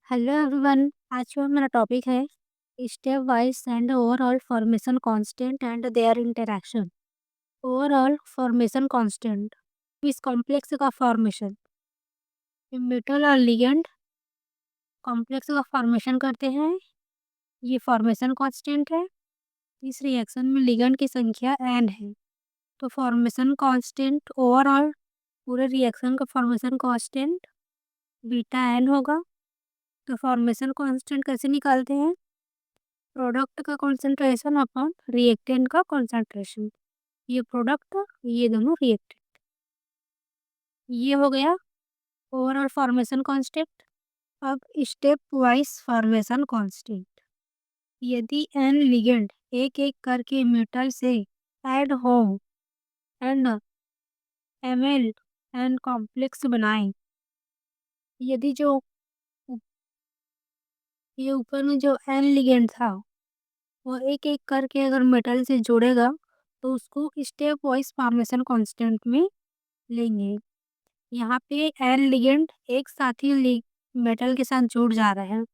Hello everyone. आज जो मेरा टॉपिक है step wise and overall formation constant and their interaction. Overall formation constant इस कॉम्प्लेक्स का फॉर्मेशन मेटल और लिगेंड कॉम्प्लेक्स का फॉर्मेशन करते हैं। ये फॉर्मेशन कांस्टेंट है। इस रिएक्शन में लिगेंड की संख्या n है, तो फॉर्मेशन कांस्टेंट ओवरऑल पूरे रिएक्शन का फॉर्मेशन कांस्टेंट बीटा n होगा। तो फॉर्मेशन कांस्टेंट कैसे निकालते हैं? प्रोडक्ट का कॉन्सेंट्रेशन अपॉन रिएक्टेंट का कॉन्सेंट्रेशन। ये प्रोडक्ट, ये दोनों रिएक्टेंट। ये हो गया ओवरऑल फॉर्मेशन कांस्टेंट। अब स्टेप वाइज फॉर्मेशन कांस्टेंट। यदि एन लिगेंड एक एक करके मेटल से ऐड हो एंड एमएल एन कॉम्प्लेक्स बनाए, यदि जो ये ऊपर में जो एन लिगेंड था वो एक एक करके अगर मेटल से जुड़ेगा तो उसको स्टेप वाइज फॉर्मेशन कांस्टेंट में लेंगे। यहाँ पे एन लिगेंड एक साथ ही मेटल के साथ जुड़ जा रहे हैं,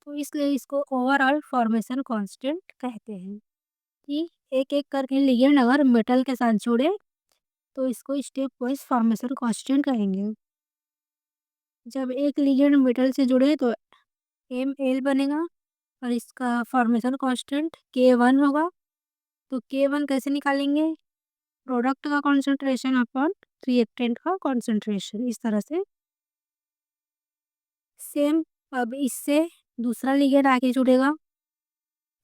तो इसलिए इसको ओवरऑल फॉर्मेशन कांस्टेंट कहते हैं। कि एक एक करके लिगेंड अगर मेटल के साथ जुड़े तो इसको स्टेप वाइज फॉर्मेशन कांस्टेंट कहेंगे। जब एक लिगेंड मेटल से जुड़े तो एम बनेगा और इसका फॉर्मेशन कांस्टेंट K1 होगा। तो K1 कैसे निकालेंगे? प्रोडक्ट का कॉन्सेंट्रेशन अपॉन रिएक्टेंट का कॉन्सेंट्रेशन, इस तरह से। सेम अब इससे दूसरा लिगेंड आगे जुड़ेगा,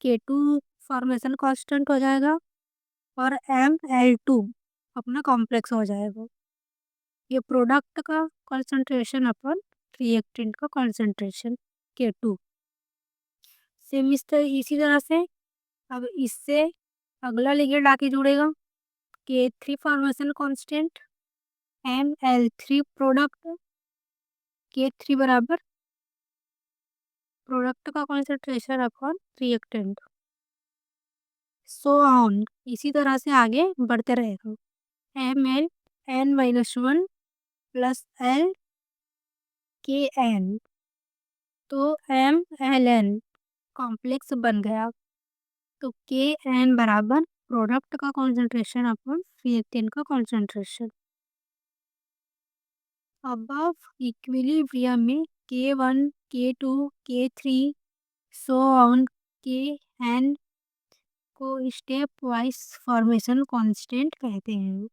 K2 फॉर्मेशन कांस्टेंट हो जाएगा और ML2 अपना कॉम्प्लेक्स हो जाएगा। ये प्रोडक्ट का कॉन्सेंट्रेशन अपॉन रिएक्टेंट का कॉन्सेंट्रेशन K2। सेम इसी तरह से अब इससे अगला लिगेंड आके जुड़ेगा, K3 formation constant ML3 product, K3 बराबर प्रोडक्ट का concentration upon reactant. So on इसी तरह से आगे बढ़ते रहेगा। ML n-1 plus L KN, तो MLN कॉम्प्लेक्स बन गया। तो KN बराबर प्रोडक्ट का कॉन्सेंट्रेशन अपॉन रिएक्टेंट का कॉन्सेंट्रेशन। अबव इक्विलिब्रियम में K1 K2 K3 so on KN को स्टेप वाइज फॉर्मेशन कांस्टेंट कहते हैं।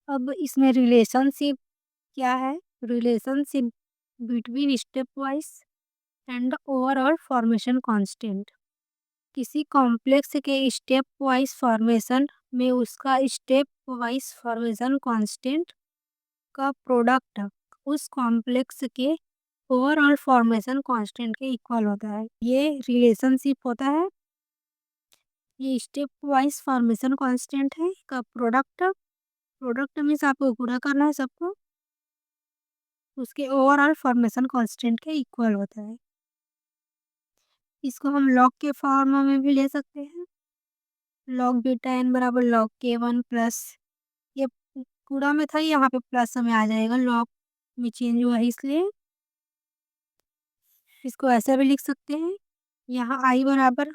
अब इसमें रिलेशनशिप क्या है? Relationship between step wise and overall formation constant. किसी कॉम्प्लेक्स के स्टेप वाइज फॉर्मेशन में उसका स्टेप वाइज फॉर्मेशन कांस्टेंट का प्रोडक्ट उस कॉम्प्लेक्स के ओवरऑल फॉर्मेशन कांस्टेंट के इक्वल होता है। ये रिलेशनशिप होता है। ये स्टेप वाइज फॉर्मेशन कांस्टेंट है का प्रोडक्ट, प्रोडक्ट मीन्स आपको पूरा करना है सबको, उसके ओवरऑल फॉर्मेशन कांस्टेंट के इक्वल होता है। इसको हम लॉग के फॉर्म में भी ले सकते हैं। लॉग बीटा एन बराबर लॉग K1 प्लस, ये पूरा में था, यहाँ पे प्लस में आ जाएगा, लॉग में चेंज हुआ है इसलिए। इसको ऐसे भी लिख सकते हैं, यहाँ आई बराबर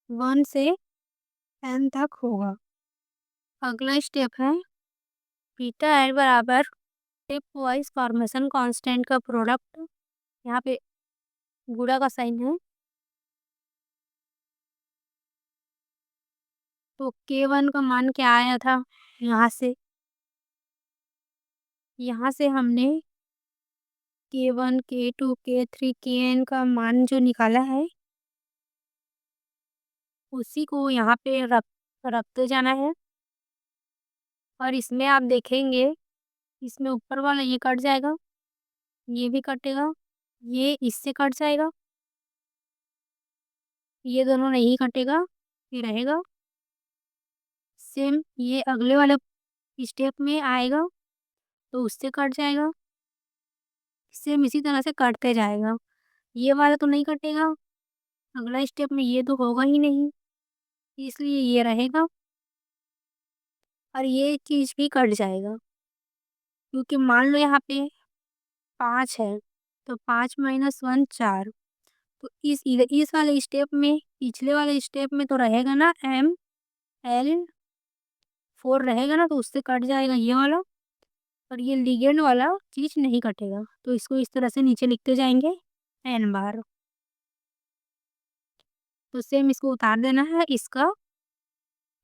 1 से n तक होगा। अगला स्टेप है बीटा एन बराबर स्टेप वाइज फॉर्मेशन कांस्टेंट का प्रोडक्ट, यहाँ पे गुणा का साइन है। तो K1 का मान क्या आया था? यहाँ से हमने K1 K2 K3 Kn का मान जो निकाला है उसी को यहाँ पे रखते जाना है। और इसमें आप देखेंगे, इसमें ऊपर वाला ये कट जाएगा, ये भी कटेगा, ये इससे कट जाएगा, ये दोनों नहीं कटेगा, ये रहेगा। सेम ये अगले वाले स्टेप में आएगा तो उससे कट जाएगा, सेम इसी तरह से कटते जाएगा। ये वाला तो नहीं कटेगा, अगला स्टेप में ये तो होगा ही नहीं, इसलिए ये रहेगा और ये चीज़ भी कट जाएगा। क्योंकि मान लो यहाँ पे 5 है, तो 5 - 1 4, तो इस वाले स्टेप में, पिछले वाले स्टेप में तो रहेगा ना ML 4 रहेगा ना, तो उससे कट जाएगा ये वाला, और ये लिगेंड वाला चीज़ नहीं कटेगा। तो इसको इस तरह से नीचे लिखते जाएँगे N बार। तो सेम इसको उतार देना है, इसका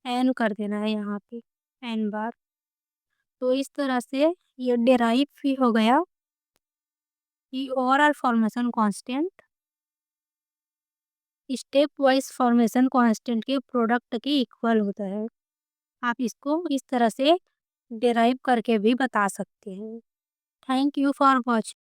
N कर देना है यहाँ पे, N बार। तो इस तरह से ये डेराइव भी हो गया कि overall formation constant step wise formation constant के प्रोडक्ट के इक्वल होता है। आप इसको इस तरह से डेराइव करके भी बता सकते हैं। Thank you for watching.